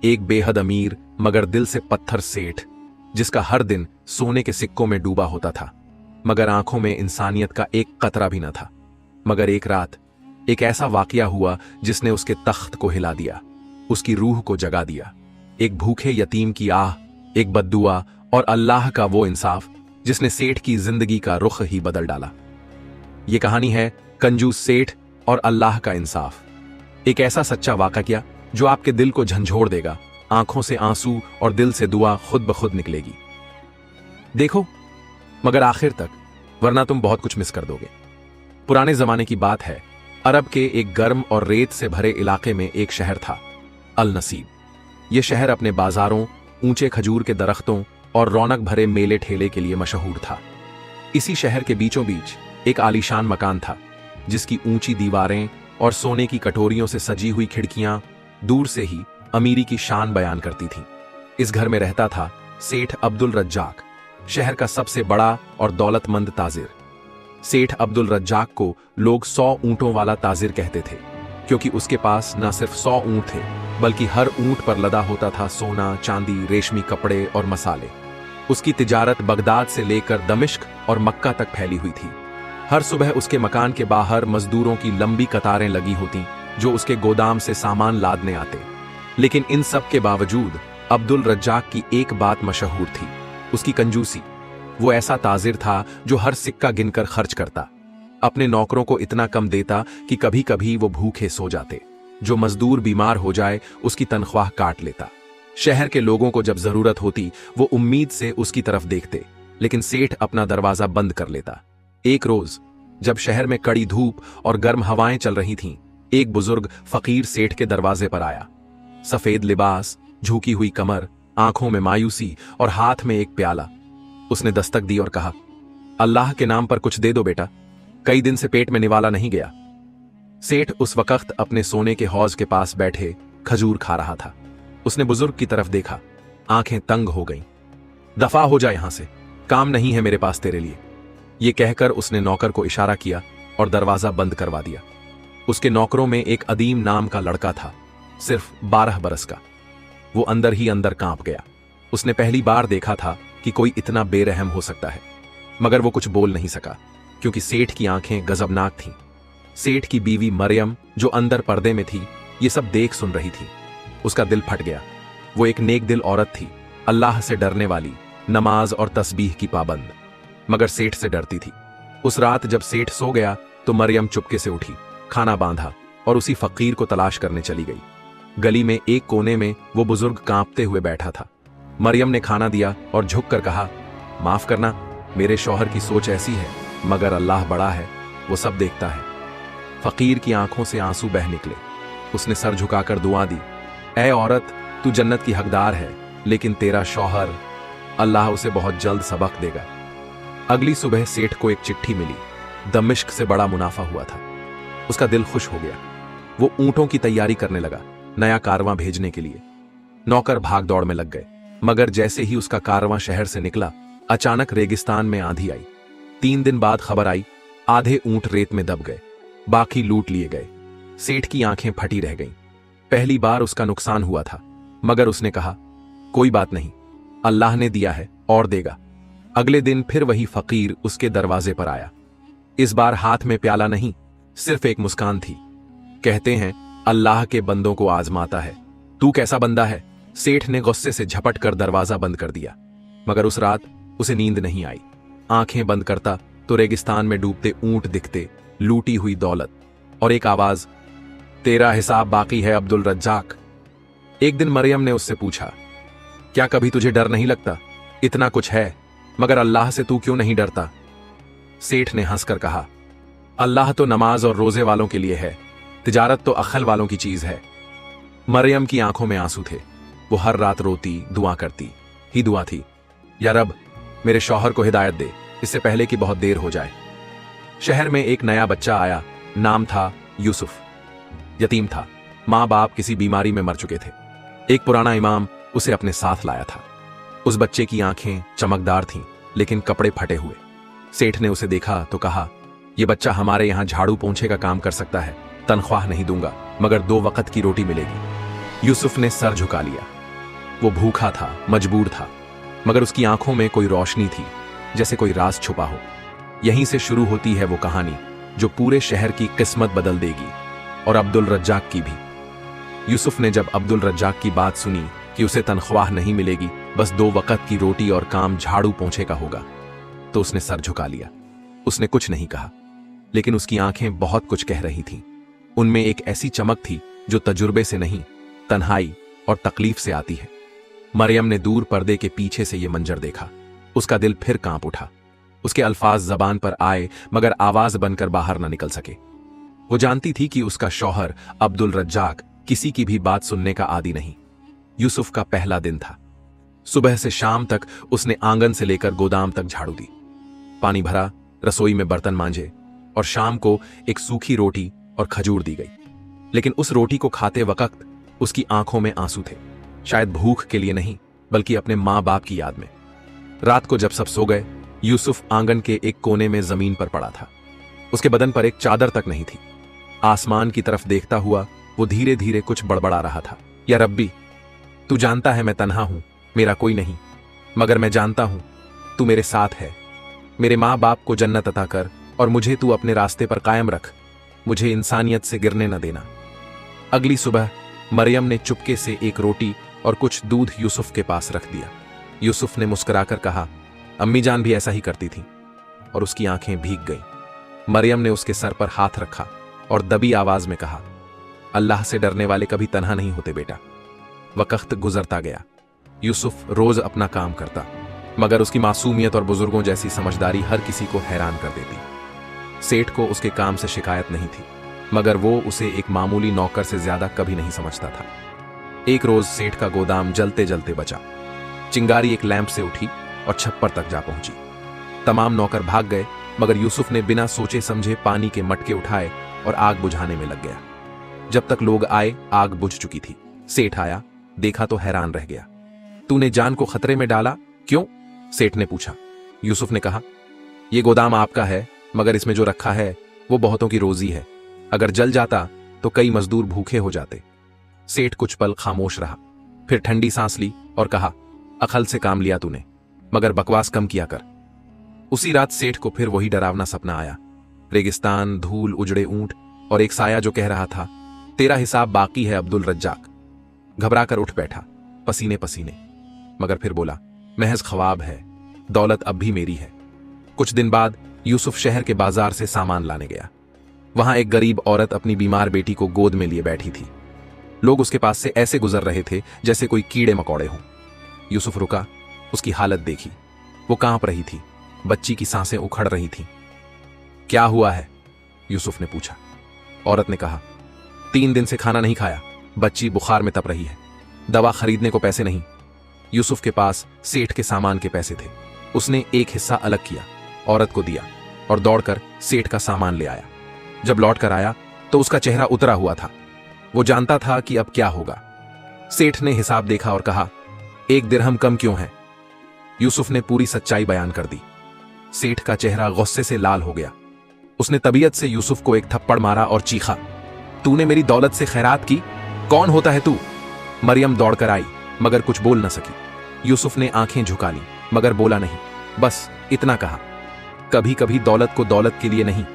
एक बेहद अमीर मगर दिल से पत्थर सेठ, जिसका हर दिन सोने के सिक्कों में डूबा होता था, मगर आंखों में इंसानियत का एक कतरा भी न था। मगर एक रात एक ऐसा वाकया हुआ जिसने उसके तख्त को हिला दिया, उसकी रूह को जगा दिया। एक भूखे यतीम की आह, एक बद्दुआ और अल्लाह का वो इंसाफ जिसने सेठ की जिंदगी का रुख ही बदल डाला। ये कहानी है कंजूस सेठ और अल्लाह का इंसाफ। एक ऐसा सच्चा वाकया जो आपके दिल को झंझोड़ देगा, आंखों से आंसू और दिल से दुआ खुद ब खुद निकलेगी। देखो मगर आखिर तक, वरना तुम बहुत कुछ मिस कर दोगे। पुराने जमाने की बात है, अरब के एक गर्म और रेत से भरे इलाके में एक शहर था, अल नसीब। यह शहर अपने बाजारों, ऊंचे खजूर के दरख्तों और रौनक भरे मेले ठेले के लिए मशहूर था। इसी शहर के बीचों बीच एक आलीशान मकान था, जिसकी ऊंची दीवारें और सोने की कटोरियों से सजी हुई खिड़कियां दूर से ही अमीरी की शान बयान करती थीं। इस घर में रहता था सेठ अब्दुल रज्जाक, शहर का सबसे बड़ा और दौलतमंद ताजिर। सेठ अब्दुल रज्जाक को लोग 100 ऊंटों वाला ताजिर कहते थे, क्योंकि उसके पास न सिर्फ 100 ऊंट थे, बल्कि हर ऊंट पर लदा होता था सोना, चांदी, रेशमी कपड़े और मसाले। उसकी तिजारत बगदाद से लेकर दमिश्क और मक्का तक फैली हुई थी। हर सुबह उसके मकान के बाहर मजदूरों की लंबी कतारें लगी होती, जो उसके गोदाम से सामान लादने आते। लेकिन इन सब के बावजूद अब्दुल रज्जाक की एक बात मशहूर थी, उसकी कंजूसी। वो ऐसा ताजिर था जो हर सिक्का गिनकर खर्च करता, अपने नौकरों को इतना कम देता कि कभी कभी वो भूखे सो जाते। जो मजदूर बीमार हो जाए उसकी तनख्वाह काट लेता। शहर के लोगों को जब जरूरत होती वो उम्मीद से उसकी तरफ देखते, लेकिन सेठ अपना दरवाजा बंद कर लेता। एक रोज जब शहर में कड़ी धूप और गर्म हवाएं चल रही थीं, एक बुजुर्ग फकीर सेठ के दरवाजे पर आया। सफेद लिबास, झुकी हुई कमर, आंखों में मायूसी और हाथ में एक प्याला। उसने दस्तक दी और कहा, अल्लाह के नाम पर कुछ दे दो बेटा, कई दिन से पेट में निवाला नहीं गया। सेठ उस वक्त अपने सोने के हौज के पास बैठे खजूर खा रहा था। उसने बुजुर्ग की तरफ देखा, आंखें तंग हो गईं। दफा हो जा यहां से, काम नहीं है मेरे पास तेरे लिए। यह कहकर उसने नौकर को इशारा किया और दरवाजा बंद करवा दिया। उसके नौकरों में एक अदीम नाम का लड़का था, सिर्फ 12 बरस का। वो अंदर ही अंदर कांप गया। उसने पहली बार देखा था कि कोई इतना बेरहम हो सकता है, मगर वो कुछ बोल नहीं सका, क्योंकि सेठ की आंखें गजबनाक थीं। सेठ की बीवी मरियम, जो अंदर पर्दे में थी, ये सब देख सुन रही थी। उसका दिल फट गया। वो एक नेक दिल औरत थी, अल्लाह से डरने वाली, नमाज और तस्बीह की पाबंद, मगर सेठ से डरती थी। उस रात जब सेठ सो गया तो मरियम चुपके से उठी, खाना बांधा और उसी फकीर को तलाश करने चली गई। गली में एक कोने में वो बुजुर्ग कांपते हुए बैठा था। मरियम ने खाना दिया और झुककर कहा, माफ करना, मेरे शौहर की सोच ऐसी है, मगर अल्लाह बड़ा है, वो सब देखता है। फकीर की आंखों से आंसू बह निकले। उसने सर झुकाकर दुआ दी, ऐ औरत, तू जन्नत की हकदार है, लेकिन तेरा शौहर, अल्लाह उसे बहुत जल्द सबक देगा। अगली सुबह सेठ को एक चिट्ठी मिली। दमिश्क से बड़ा मुनाफा हुआ था। उसका दिल खुश हो गया। वो ऊंटों की तैयारी करने लगा, नया कारवां भेजने के लिए। नौकर भाग दौड़ में लग गए, मगर जैसे ही उसका कारवां शहर से निकला, अचानक रेगिस्तान में आंधी आई। 3 दिन बाद खबर आई, आधे ऊंट रेत में दब गए, बाकी लूट लिए गए। सेठ की आंखें फटी रह गईं। पहली बार उसका नुकसान हुआ था, मगर उसने कहा, कोई बात नहीं, अल्लाह ने दिया है और देगा। अगले दिन फिर वही फकीर उसके दरवाजे पर आया। इस बार हाथ में प्याला नहीं, सिर्फ एक मुस्कान थी। कहते हैं अल्लाह के बंदों को आजमाता है। तू कैसा बंदा है? सेठ ने गुस्से से झपट कर दरवाजा बंद कर दिया। मगर उस रात उसे नींद नहीं आई। आंखें बंद करता तो रेगिस्तान में डूबते ऊंट दिखते, लूटी हुई दौलत और एक आवाज, तेरा हिसाब बाकी है अब्दुल रज्जाक। एक दिन मरियम ने उससे पूछा, क्या कभी तुझे डर नहीं लगता? इतना कुछ है, मगर अल्लाह से तू क्यों नहीं डरता? सेठ ने हंसकर कहा, अल्लाह तो नमाज और रोजे वालों के लिए है, तिजारत तो अक्ल वालों की चीज है। मरियम की आंखों में आंसू थे। वो हर रात रोती, दुआ करती ही दुआ थी, या रब, मेरे शौहर को हिदायत दे, इससे पहले कि बहुत देर हो जाए। शहर में एक नया बच्चा आया, नाम था यूसुफ। यतीम था, माँ बाप किसी बीमारी में मर चुके थे। एक पुराना इमाम उसे अपने साथ लाया था। उस बच्चे की आंखें चमकदार थीं, लेकिन कपड़े फटे हुए। सेठ ने उसे देखा तो कहा, यह बच्चा हमारे यहां झाड़ू पोंछे का काम कर सकता है, तनख्वाह नहीं दूंगा, मगर 2 वक्त की रोटी मिलेगी। यूसुफ ने सर झुका लिया। वो भूखा था, मजबूर था, मगर उसकी आंखों में कोई रोशनी थी, जैसे कोई राज छुपा हो। यहीं से शुरू होती है वो कहानी जो पूरे शहर की किस्मत बदल देगी, और अब्दुल रज्जाक की भी। यूसुफ ने जब अब्दुल रज्जाक की बात सुनी कि उसे तनख्वाह नहीं मिलेगी, बस 2 वक्त की रोटी और काम झाड़ू पोंछे का होगा, तो उसने सर झुका लिया। उसने कुछ नहीं कहा, लेकिन उसकी आंखें बहुत कुछ कह रही थीं। उनमें एक ऐसी चमक थी जो तजुर्बे से नहीं, तन्हाई और तकलीफ से आती है। मरियम ने दूर पर्दे के पीछे से यह मंजर देखा। उसका दिल फिर कांप उठा। उसके अल्फाज जबान पर आए, मगर आवाज बनकर बाहर न निकल सके। वो जानती थी कि उसका शौहर अब्दुल रज्जाक किसी की भी बात सुनने का आदी नहीं। यूसुफ का पहला दिन था। सुबह से शाम तक उसने आंगन से लेकर गोदाम तक झाड़ू दी, पानी भरा, रसोई में बर्तन मांजे, और शाम को एक सूखी रोटी और खजूर दी गई। लेकिन उस रोटी को खाते वक्त उसकी आंखों में आंसू थे, शायद भूख के लिए नहीं, बल्कि अपने मां बाप की याद में। रात को जब सब सो गए, यूसुफ आंगन के एक कोने में जमीन पर पड़ा था। उसके बदन पर एक चादर तक नहीं थी। आसमान की तरफ देखता हुआ वो धीरे धीरे कुछ बड़बड़ा रहा था। या रब्बी, तू जानता है मैं तन्हा हूं, मेरा कोई नहीं, मगर मैं जानता हूं तू मेरे साथ है। मेरे माँ बाप को जन्नत अता कर और मुझे तू अपने रास्ते पर कायम रख। मुझे इंसानियत से गिरने न देना। अगली सुबह मरियम ने चुपके से एक रोटी और कुछ दूध यूसुफ के पास रख दिया। यूसुफ ने मुस्कुराकर कहा, अम्मी जान भी ऐसा ही करती थी, और उसकी आंखें भीग गईं। मरियम ने उसके सर पर हाथ रखा और दबी आवाज में कहा, अल्लाह से डरने वाले कभी तन्हा नहीं होते बेटा। वक्त गुजरता गया। यूसुफ रोज अपना काम करता, मगर उसकी मासूमियत और बुजुर्गों जैसी समझदारी हर किसी को हैरान कर देती। सेठ को उसके काम से शिकायत नहीं थी, मगर वो उसे एक मामूली नौकर से ज्यादा कभी नहीं समझता था। एक रोज सेठ का गोदाम जलते जलते बचा। चिंगारी एक लैंप से उठी और छप्पर तक जा पहुंची। तमाम नौकर भाग गए, मगर यूसुफ ने बिना सोचे समझे पानी के मटके उठाए और आग बुझाने में लग गया। जब तक लोग आए, आग बुझ चुकी थी। सेठ आया, देखा तो हैरान रह गया। तूने जान को खतरे में डाला, क्यों? सेठ ने पूछा। यूसुफ ने कहा, यह गोदाम आपका है, मगर इसमें जो रखा है वो बहुतों की रोजी है। अगर जल जाता तो कई मजदूर भूखे हो जाते। सेठ कुछ पल खामोश रहा, फिर ठंडी सांस ली और कहा, अकल से काम लिया तूने, मगर बकवास कम किया कर। उसी रात सेठ को फिर वही डरावना सपना आया। रेगिस्तान, धूल, उजड़े ऊंट और एक साया जो कह रहा था, तेरा हिसाब बाकी है अब्दुल रज्जाक। घबराकर उठ बैठा, पसीने पसीने, मगर फिर बोला, महज ख्वाब है, दौलत अब भी मेरी है। कुछ दिन बाद यूसुफ शहर के बाजार से सामान लाने गया। वहां एक गरीब औरत अपनी बीमार बेटी को गोद में लिए बैठी थी। लोग उसके पास से ऐसे गुजर रहे थे जैसे कोई कीड़े मकोड़े हों। यूसुफ रुका, उसकी हालत देखी। वो कांप रही थी, बच्ची की सांसें उखड़ रही थीं। क्या हुआ है? यूसुफ ने पूछा। औरत ने कहा, 3 दिन से खाना नहीं खाया, बच्ची बुखार में तप रही है, दवा खरीदने को पैसे नहीं। यूसुफ के पास सेठ के सामान के पैसे थे। उसने एक हिस्सा अलग किया, औरत को दिया और दौड़कर सेठ का सामान ले आया। जब लौट कर आया तो उसका चेहरा उतरा हुआ था। वो जानता था कि अब क्या होगा। सेठ ने हिसाब देखा और कहा, 1 दिरहम कम क्यों है? यूसुफ ने पूरी सच्चाई बयान कर दी। सेठ का चेहरा गुस्से से लाल हो गया। उसने तबीयत से यूसुफ को एक थप्पड़ मारा और चीखा, तूने मेरी दौलत से खैरात की? कौन होता है तू? मरियम दौड़कर आई, मगर कुछ बोल न सकी। यूसुफ ने आंखें झुका ली, मगर बोला नहीं। बस इतना कहा, कभी कभी दौलत को दौलत के लिए नहीं,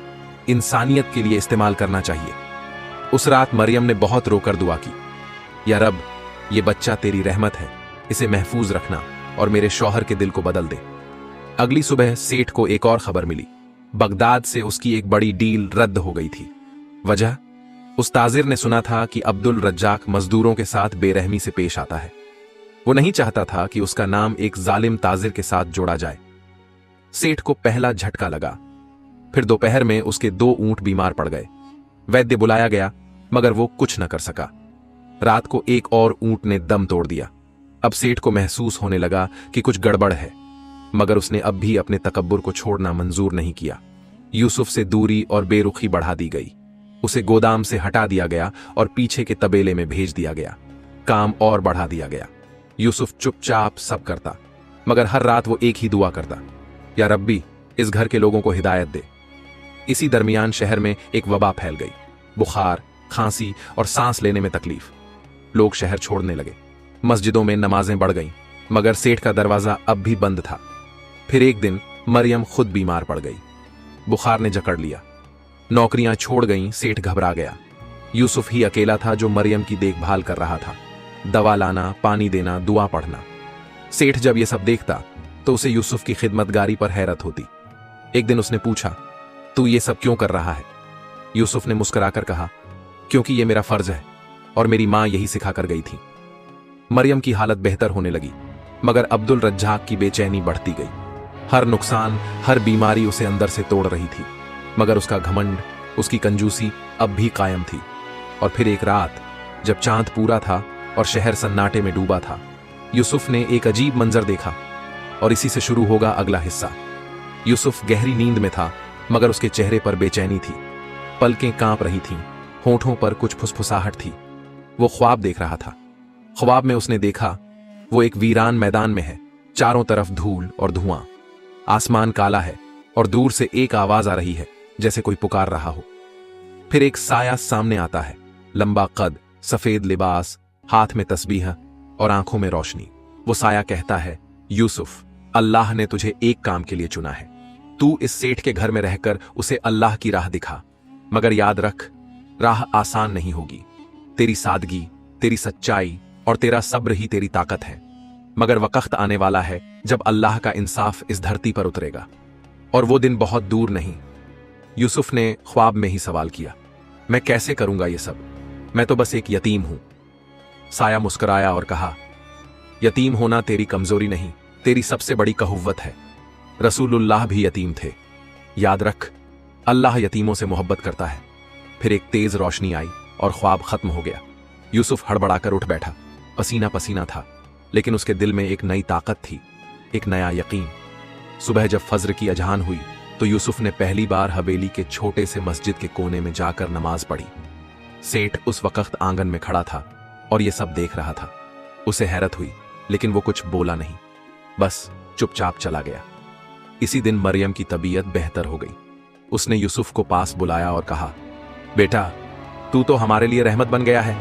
इंसानियत के लिए इस्तेमाल करना चाहिए। उस रात मरियम ने बहुत रोकर दुआ की, या रब, ये बच्चा तेरी रहमत है, इसे महफूज रखना और मेरे शौहर के दिल को बदल दे। अगली सुबह सेठ को एक और खबर मिली। बगदाद से उसकी एक बड़ी डील रद्द हो गई थी। वजह, उस ताजिर ने सुना था कि अब्दुल रज्जाक मजदूरों के साथ बेरहमी से पेश आता है। वो नहीं चाहता था कि उसका नाम एक जालिम ताजिर के साथ जोड़ा जाए। सेठ को पहला झटका लगा। फिर दोपहर में उसके 2 ऊंट बीमार पड़ गए। वैद्य बुलाया गया, मगर वो कुछ न कर सका। रात को एक और ऊंट ने दम तोड़ दिया। अब सेठ को महसूस होने लगा कि कुछ गड़बड़ है, मगर उसने अब भी अपने तकब्बुर को छोड़ना मंजूर नहीं किया। यूसुफ से दूरी और बेरुखी बढ़ा दी गई। उसे गोदाम से हटा दिया गया और पीछे के तबेले में भेज दिया गया। काम और बढ़ा दिया गया। यूसुफ चुपचाप सब करता, मगर हर रात वो एक ही दुआ करता, या रब्बी, इस घर के लोगों को हिदायत दे। इसी दरमियान शहर में एक वबा फैल गई। बुखार, खांसी और सांस लेने में तकलीफ। लोग शहर छोड़ने लगे। मस्जिदों में नमाजें बढ़ गईं, मगर सेठ का दरवाजा अब भी बंद था। फिर एक दिन मरियम खुद बीमार पड़ गई। बुखार ने जकड़ लिया, नौकरियां छोड़ गईं। सेठ घबरा गया। यूसुफ ही अकेला था जो मरियम की देखभाल कर रहा था, दवा लाना, पानी देना, दुआ पढ़ना। सेठ जब ये सब देखता तो उसे यूसुफ की खिदमतगारी पर हैरत होती। एक दिन उसने पूछा, तू ये सब क्यों कर रहा है? यूसुफ ने मुस्कुराकर कहा, क्योंकि ये मेरा फर्ज है और मेरी मां यही सिखाकर गई थी। मरियम की हालत बेहतर होने लगी, मगर अब्दुल रज्जाक की बेचैनी बढ़ती गई। हर नुकसान, हर बीमारी उसे अंदर से तोड़ रही थी, मगर उसका घमंड, उसकी कंजूसी अब भी कायम थी। और फिर एक रात जब चांद पूरा था और शहर सन्नाटे में डूबा था, यूसुफ ने एक अजीब मंजर देखा। और इसी से शुरू होगा अगला हिस्सा। यूसुफ गहरी नींद में था, मगर उसके चेहरे पर बेचैनी थी, पलकें कांप रही थीं, होठों पर कुछ फुसफुसाहट थी। वो ख्वाब देख रहा था। ख्वाब में उसने देखा वो एक वीरान मैदान में है, चारों तरफ धूल और धुआं, आसमान काला है और दूर से एक आवाज आ रही है जैसे कोई पुकार रहा हो। फिर एक साया सामने आता है, लंबा कद, सफेद लिबास, हाथ में तस्बीह और आंखों में रोशनी। वो साया कहता है, यूसुफ, अल्लाह ने तुझे एक काम के लिए चुना है। तू इस सेठ के घर में रहकर उसे अल्लाह की राह दिखा, मगर याद रख, राह आसान नहीं होगी। तेरी सादगी, तेरी सच्चाई और तेरा सब्र ही तेरी ताकत है। मगर वक्त आने वाला है जब अल्लाह का इंसाफ इस धरती पर उतरेगा, और वो दिन बहुत दूर नहीं। यूसुफ ने ख्वाब में ही सवाल किया, मैं कैसे करूंगा ये सब? मैं तो बस एक यतीम हूं। साया मुस्कुराया और कहा, यतीम होना तेरी कमजोरी नहीं, तेरी सबसे बड़ी कहुव्वत है। रसूलुल्लाह भी यतीम थे। याद रख, अल्लाह यतीमों से मोहब्बत करता है। फिर एक तेज रोशनी आई और ख्वाब खत्म हो गया। यूसुफ हड़बड़ाकर उठ बैठा, पसीना पसीना था, लेकिन उसके दिल में एक नई ताकत थी, एक नया यकीन। सुबह जब फज्र की अजान हुई तो यूसुफ ने पहली बार हवेली के छोटे से मस्जिद के कोने में जाकर नमाज पढ़ी। सेठ उस वक्त आंगन में खड़ा था और ये सब देख रहा था। उसे हैरत हुई, लेकिन वो कुछ बोला नहीं, बस चुपचाप चला गया। इसी दिन मरियम की तबीयत बेहतर हो गई। उसने यूसुफ को पास बुलाया और कहा, बेटा, तू तो हमारे लिए रहमत बन गया है।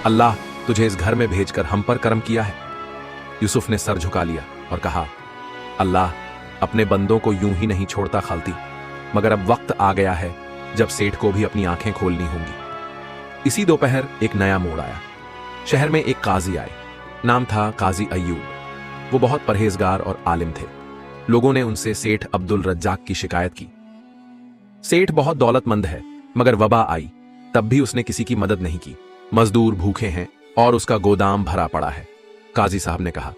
अल्लाह तुझे इस घर में भेजकर हम पर करम किया है। यूसुफ ने सर झुका लिया और कहा, अल्लाह अपने बंदों को यूं ही नहीं छोड़ता खालती, मगर अब वक्त आ गया है जब सेठ को भी अपनी आंखें खोलनी होंगी। इसी दोपहर एक नया मोड़ आया। शहर में एक काजी आए, नाम था काजी अय्यूब। वो बहुत परहेजगार और आलिम थे। लोगों ने उनसे सेठ अब्दुल रज्जाक की शिकायत की। सेठ बहुत दौलतमंद है, मगर वबा आई तब भी उसने किसी की मदद नहीं की। मजदूर भूखे हैं और उसका गोदाम भरा पड़ा है। काजी साहब ने कहा,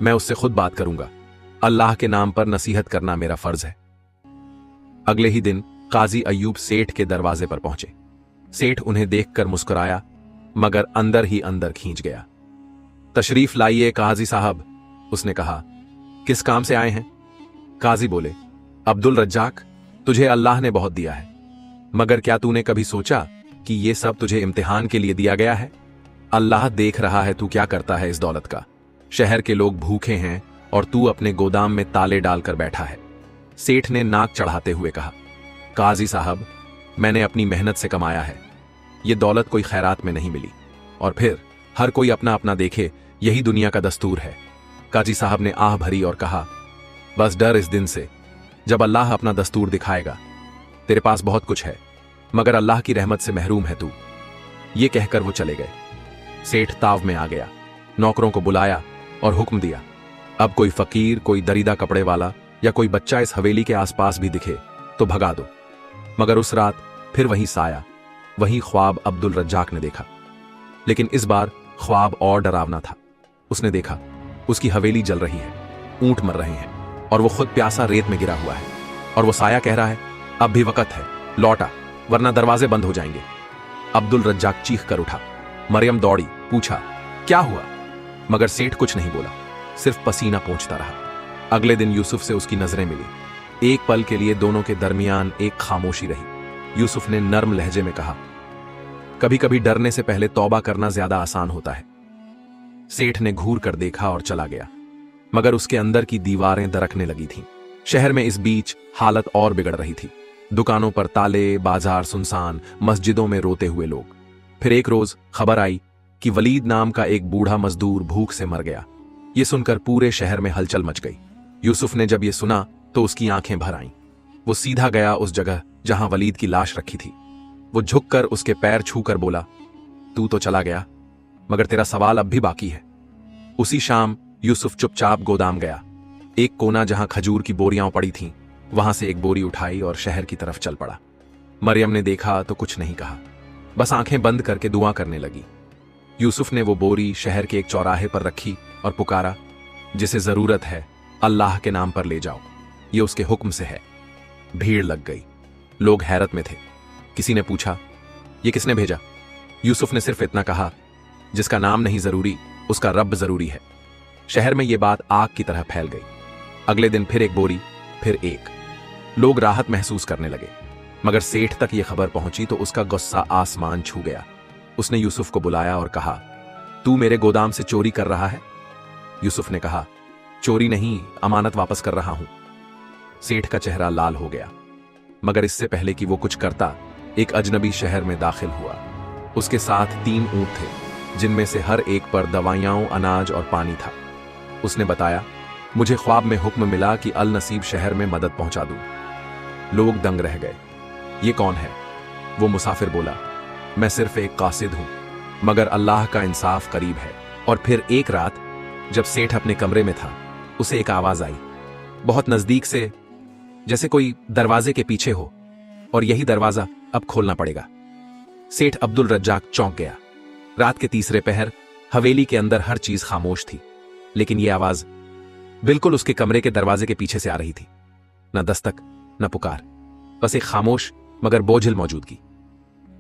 मैं उससे खुद बात करूंगा। अल्लाह के नाम पर नसीहत करना मेरा फर्ज है। अगले ही दिन काजी अय्यूब सेठ के दरवाजे पर पहुंचे। सेठ उन्हें देखकर मुस्कुराया, मगर अंदर ही अंदर खींच गया। तशरीफ लाइए काजी साहब, उसने कहा। किस काम से आए हैं? काजी बोले, अब्दुल रज्जाक, तुझे अल्लाह ने बहुत दिया है, मगर क्या तूने कभी सोचा कि ये सब तुझे इम्तिहान के लिए दिया गया है? अल्लाह देख रहा है तू क्या करता है इस दौलत का। शहर के लोग भूखे हैं और तू अपने गोदाम में ताले डालकर बैठा है। सेठ ने नाक चढ़ाते हुए कहा, काजी साहब, मैंने अपनी मेहनत से कमाया है। ये दौलत कोई खैरात में नहीं मिली। और फिर हर कोई अपना अपना देखे, यही दुनिया का दस्तूर है। काजी साहब ने आह भरी और कहा, बस डर इस दिन से जब अल्लाह अपना दस्तूर दिखाएगा। तेरे पास बहुत कुछ है, मगर अल्लाह की रहमत से महरूम है तू। ये कहकर वो चले गए। सेठ ताव में आ गया, नौकरों को बुलाया और हुक्म दिया, अब कोई फकीर, कोई दरीदा कपड़े वाला या कोई बच्चा इस हवेली के आसपास भी दिखे तो भगा दो। मगर उस रात फिर वही साया, वही ख्वाब अब्दुल रज्जाक ने देखा। लेकिन इस बार ख्वाब और डरावना था। उसने देखा उसकी हवेली जल रही है, ऊंट मर रहे हैं और वो खुद प्यासा रेत में गिरा हुआ है। और वो साया कह रहा है, अब भी वक्त है, लौटा, वरना दरवाजे बंद हो जाएंगे। अब्दुल रज्जाक चीख कर उठा। मरियम दौड़ी, पूछा, क्या हुआ? मगर सेठ कुछ नहीं बोला, सिर्फ पसीना पोंछता रहा। अगले दिन यूसुफ से उसकी नजरें मिली। एक पल के लिए दोनों के दरमियान एक खामोशी रही। यूसुफ ने नर्म लहजे में कहा, कभी कभी डरने से पहले तौबा करना ज्यादा आसान होता है। सेठ ने घूर कर देखा और चला गया, मगर उसके अंदर की दीवारें दरकने लगी थीं। शहर में इस बीच हालत और बिगड़ रही थी। दुकानों पर ताले, बाजार सुनसान, मस्जिदों में रोते हुए लोग। फिर एक रोज खबर आई कि वलीद नाम का एक बूढ़ा मजदूर भूख से मर गया। ये सुनकर पूरे शहर में हलचल मच गई। यूसुफ ने जब ये सुना तो उसकी आंखें भर आईं। वो सीधा गया उस जगह जहां वलीद की लाश रखी थी। वो झुककर उसके पैर छूकर बोला, तू तो चला गया, मगर तेरा सवाल अब भी बाकी है। उसी शाम यूसुफ चुपचाप गोदाम गया। एक कोना जहां खजूर की बोरियां पड़ी थीं, वहां से एक बोरी उठाई और शहर की तरफ चल पड़ा। मरियम ने देखा तो कुछ नहीं कहा, बस आंखें बंद करके दुआ करने लगी। यूसुफ ने वो बोरी शहर के एक चौराहे पर रखी और पुकारा, जिसे जरूरत है अल्लाह के नाम पर ले जाओ, ये उसके हुक्म से है। भीड़ लग गई, लोग हैरत में थे। किसी ने पूछा, ये किसने भेजा? यूसुफ ने सिर्फ इतना कहा, जिसका नाम नहीं जरूरी उसका रब जरूरी है। शहर में ये बात आग की तरह फैल गई। अगले दिन फिर एक बोरी, फिर एक। लोग राहत महसूस करने लगे, मगर सेठ तक ये खबर पहुंची तो उसका गुस्सा आसमान छू गया। उसने यूसुफ को बुलाया और कहा, तू मेरे गोदाम से चोरी कर रहा है? यूसुफ ने कहा, चोरी नहीं, अमानत वापस कर रहा हूं। सेठ का चेहरा लाल हो गया, मगर इससे पहले कि वो कुछ करता, एक अजनबी शहर में दाखिल हुआ। उसके साथ 3 ऊंट थे, जिनमें से हर एक पर दवाइयां, अनाज और पानी था। उसने बताया, मुझे ख्वाब में हुक्म मिला कि अल नसीब शहर में मदद पहुंचा दूं। लोग दंग रह गए। ये कौन है? वो मुसाफिर बोला, मैं सिर्फ एक कासिद हूं, मगर अल्लाह का इंसाफ करीब है। और फिर एक रात जब सेठ अपने कमरे में था, उसे एक आवाज आई, बहुत नजदीक से, जैसे कोई दरवाजे के पीछे हो, और यही दरवाजा अब खोलना पड़ेगा। सेठ अब्दुल रज्जाक चौंक गया। रात के तीसरे पहर हवेली के अंदर हर चीज खामोश थी, लेकिन यह आवाज बिल्कुल उसके कमरे के दरवाजे के पीछे से आ रही थी। न दस्तक, न पुकार, बस एक खामोश मगर बोझिल मौजूदगी।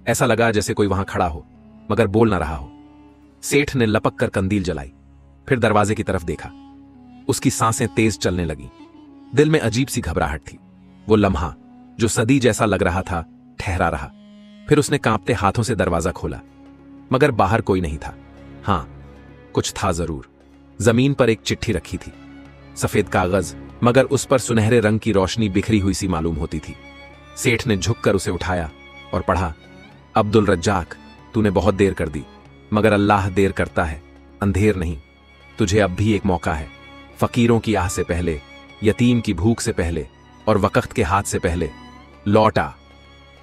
ऐसा लगा जैसे कोई वहां खड़ा हो मगर बोल ना रहा हो। सेठ ने लपक कर कंदील जलाई, फिर दरवाजे की तरफ देखा। उसकी सांसें तेज चलने लगी। दिल में अजीब सी घबराहट थी। वो लम्हा जो सदी जैसा लग रहा था, ठहरा रहा। फिर उसने कांपते हाथों से दरवाजा खोला, मगर बाहर कोई नहीं था। हां, कुछ था जरूर। जमीन पर एक चिट्ठी रखी थी, सफेद कागज, मगर उस पर सुनहरे रंग की रोशनी बिखरी हुई सी मालूम होती थी। सेठ ने झुककर उसे उठाया और पढ़ा, अब्दुल रज्जाक, तूने बहुत देर कर दी, मगर अल्लाह देर करता है, अंधेर नहीं। तुझे अब भी एक मौका है। फकीरों की आह से पहले, यतीम की भूख से पहले और वक्त के हाथ से पहले लौट आ।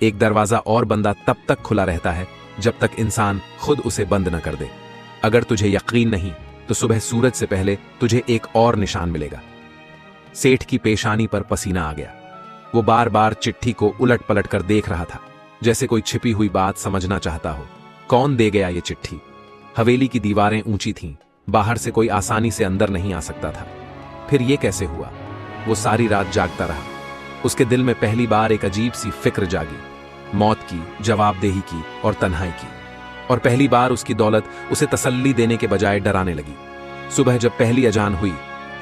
एक दरवाजा और बंदा तब तक खुला रहता है जब तक इंसान खुद उसे बंद न कर दे। अगर तुझे यकीन नहीं तो सुबह सूरज से पहले तुझे एक और निशान मिलेगा। सेठ की पेशानी पर पसीना आ गया। वो बार बार चिट्ठी को उलट पलट कर देख रहा था, जैसे कोई छिपी हुई बात समझना चाहता हो। कौन दे गया ये चिट्ठी? हवेली की दीवारें ऊंची थीं, बाहर से कोई आसानी से अंदर नहीं आ सकता था। फिर ये कैसे हुआ? वो सारी रात जागता रहा। उसके दिल में पहली बार एक अजीब सी फिक्र जागी, मौत की, जवाबदेही की और तन्हाई की। और पहली बार उसकी दौलत उसे तसल्ली देने के बजाय डराने लगी। सुबह जब पहली अजान हुई,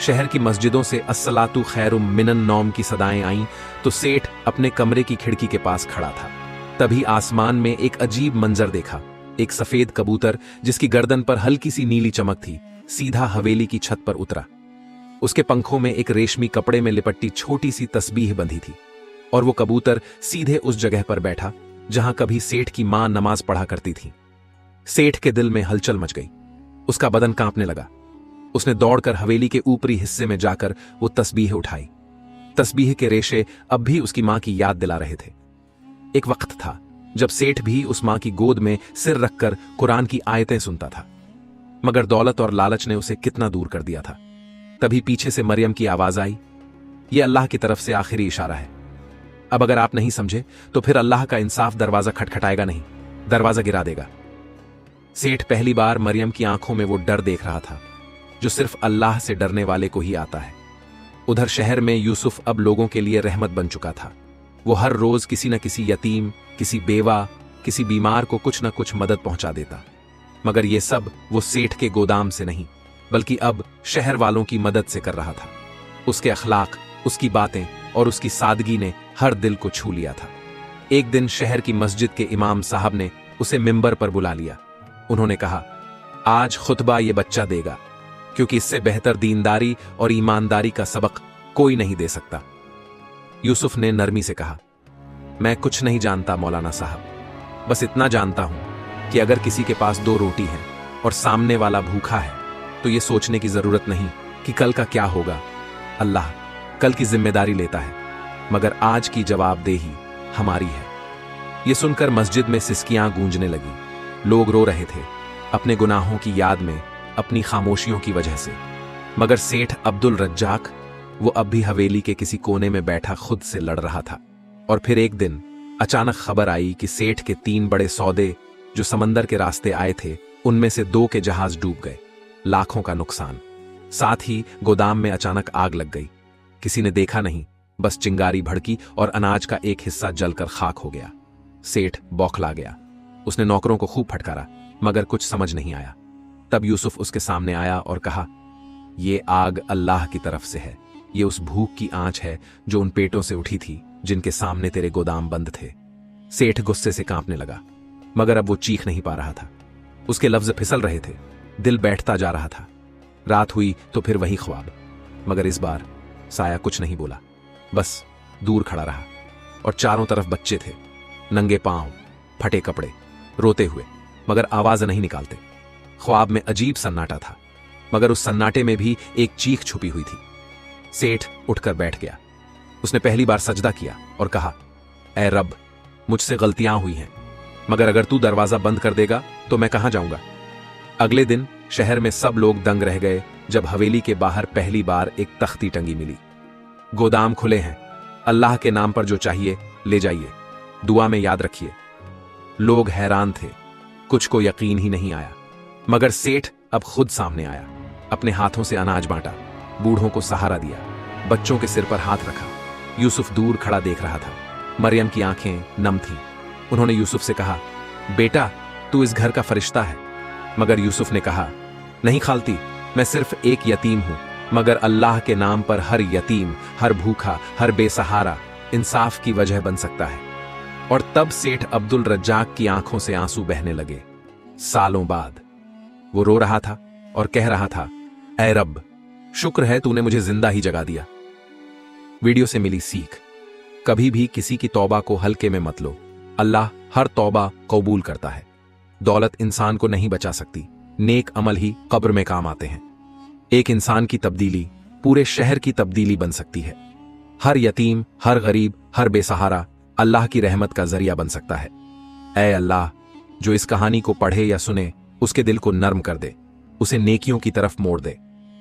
शहर की मस्जिदों से अस्सलातु खैरुम मिनन नौम की सदाएं आईं, तो सेठ अपने कमरे की खिड़की के पास खड़ा था। तभी आसमान में एक अजीब मंजर देखा। एक सफेद कबूतर जिसकी गर्दन पर हल्की सी नीली चमक थी, सीधा हवेली की छत पर उतरा। उसके पंखों में एक रेशमी कपड़े में लिपटी छोटी सी तस्बीह बंधी थी, और वो कबूतर सीधे उस जगह पर बैठा जहां कभी सेठ की मां नमाज पढ़ा करती थी। सेठ के दिल में हलचल मच गई। उसका बदन कांपने लगा। उसने दौड़कर हवेली के ऊपरी हिस्से में जाकर वो तस्बीह उठाई। तस्बीह के रेशे अब भी उसकी मां की याद दिला रहे थे। एक वक्त था जब सेठ भी उस मां की गोद में सिर रखकर कुरान की आयतें सुनता था, मगर दौलत और लालच ने उसे कितना दूर कर दिया था। तभी पीछे से मरियम की आवाज आई, यह अल्लाह की तरफ से आखिरी इशारा है। अब अगर आप नहीं समझे तो फिर अल्लाह का इंसाफ दरवाजा खटखटाएगा नहीं, दरवाजा गिरा देगा। सेठ पहली बार मरियम की आंखों में वो डर देख रहा था जो सिर्फ अल्लाह से डरने वाले को ही आता है। उधर शहर में यूसुफ अब लोगों के लिए रहमत बन चुका था। वो हर रोज किसी न किसी यतीम, किसी बेवा, किसी बीमार को कुछ न कुछ मदद पहुंचा देता। मगर ये सब वो सेठ के गोदाम से नहीं, बल्कि अब शहर वालों की मदद से कर रहा था। उसके अखलाक, उसकी बातें और उसकी सादगी ने हर दिल को छू लिया था। एक दिन शहर की मस्जिद के इमाम साहब ने उसे मिंबर पर बुला लिया। उन्होंने कहा, आज खुतबा ये बच्चा देगा, क्योंकि इससे बेहतर दीनदारी और ईमानदारी का सबक कोई नहीं दे सकता। यूसुफ ने नरमी से कहा, मैं कुछ नहीं जानता मौलाना साहब, बस इतना जानता हूं कि अगर किसी के पास 2 रोटी हैं और सामने वाला भूखा है, तो ये सोचने की जरूरत नहीं कि कल का क्या होगा। अल्लाह कल की जिम्मेदारी लेता है, मगर आज की जवाबदेही हमारी है। ये सुनकर मस्जिद में सिसकियां गूंजने लगी। लोग रो रहे थे, अपने गुनाहों की याद में, अपनी खामोशियों की वजह से। मगर सेठ अब्दुल रज्जाक, वो अब भी हवेली के किसी कोने में बैठा खुद से लड़ रहा था। और फिर एक दिन अचानक खबर आई कि सेठ के 3 बड़े सौदे जो समंदर के रास्ते आए थे, उनमें से 2 के जहाज डूब गए। लाखों का नुकसान। साथ ही गोदाम में अचानक आग लग गई। किसी ने देखा नहीं, बस चिंगारी भड़की और अनाज का एक हिस्सा जलकर खाक हो गया। सेठ बौखला गया। उसने नौकरों को खूब फटकारा, मगर कुछ समझ नहीं आया। तब यूसुफ उसके सामने आया और कहा, ये आग अल्लाह की तरफ से है। ये उस भूख की आंच है जो उन पेटों से उठी थी जिनके सामने तेरे गोदाम बंद थे। सेठ गुस्से से कांपने लगा, मगर अब वो चीख नहीं पा रहा था। उसके लफ्ज फिसल रहे थे, दिल बैठता जा रहा था। रात हुई तो फिर वही ख्वाब, मगर इस बार साया कुछ नहीं बोला, बस दूर खड़ा रहा। और चारों तरफ बच्चे थे, नंगे पांव, फटे कपड़े, रोते हुए, मगर आवाज नहीं निकालते। ख्वाब में अजीब सन्नाटा था, मगर उस सन्नाटे में भी एक चीख छुपी हुई थी। सेठ उठकर बैठ गया। उसने पहली बार सजदा किया और कहा, ऐ रब, मुझसे गलतियां हुई हैं, मगर अगर तू दरवाजा बंद कर देगा तो मैं कहां जाऊंगा। अगले दिन शहर में सब लोग दंग रह गए जब हवेली के बाहर पहली बार एक तख्ती टंगी मिली। गोदाम खुले हैं, अल्लाह के नाम पर जो चाहिए ले जाइए, दुआ में याद रखिए। लोग हैरान थे, कुछ को यकीन ही नहीं आया। मगर सेठ अब खुद सामने आया, अपने हाथों से अनाज बांटा, बूढ़ों को सहारा दिया, बच्चों के सिर पर हाथ रखा। यूसुफ दूर खड़ा देख रहा था। मरियम की आंखें नम थीं। उन्होंने यूसुफ से कहा, बेटा, तू इस घर का फरिश्ता है। मगर यूसुफ ने कहा, नहीं खालती, मैं सिर्फ एक यतीम हूं, मगर अल्लाह के नाम पर हर यतीम, हर भूखा, हर बेसहारा इंसाफ की वजह बन सकता है। और तब सेठ अब्दुल रज्जाक की आंखों से आंसू बहने लगे। सालों बाद वो रो रहा था और कह रहा था, ऐ रब, शुक्र है तूने मुझे जिंदा ही जगा दिया। वीडियो से मिली सीख, कभी भी किसी की तौबा को हल्के में मत लो। अल्लाह हर तौबा कबूल करता है। दौलत इंसान को नहीं बचा सकती, नेक अमल ही कब्र में काम आते हैं। एक इंसान की तब्दीली पूरे शहर की तब्दीली बन सकती है। हर यतीम, हर गरीब, हर बेसहारा अल्लाह की रहमत का जरिया बन सकता है। ऐ अल्लाह, जो इस कहानी को पढ़े या सुने उसके दिल को नर्म कर दे, उसे नेकियों की तरफ मोड़ दे।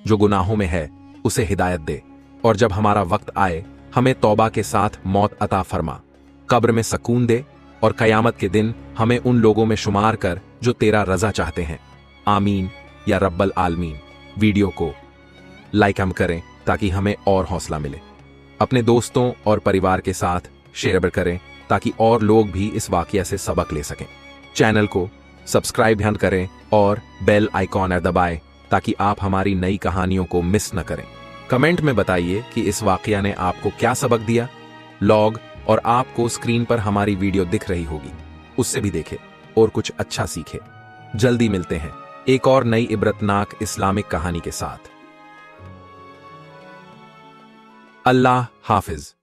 जो गुनाहों में है उसे हिदायत दे, और जब हमारा वक्त आए हमें तौबा के साथ मौत अता फरमा, कब्र में सकून दे, और कयामत के दिन हमें उन लोगों में शुमार कर जो तेरा रजा चाहते हैं। आमीन या रब्बल आलमीन। वीडियो को लाइक हम करें ताकि हमें और हौसला मिले। अपने दोस्तों और परिवार के साथ शेयर करें ताकि और लोग भी इस वाकया से सबक ले सकें। चैनल को सब्सक्राइब ध्यान करें और बेल आइकॉन दबाएं ताकि आप हमारी नई कहानियों को मिस न करें। कमेंट में बताइए कि इस वाकया ने आपको क्या सबक दिया। लॉग और आपको स्क्रीन पर हमारी वीडियो दिख रही होगी, उससे भी देखें और कुछ अच्छा सीखे। जल्दी मिलते हैं एक और नई इबरतनाक इस्लामिक कहानी के साथ। अल्लाह हाफिज।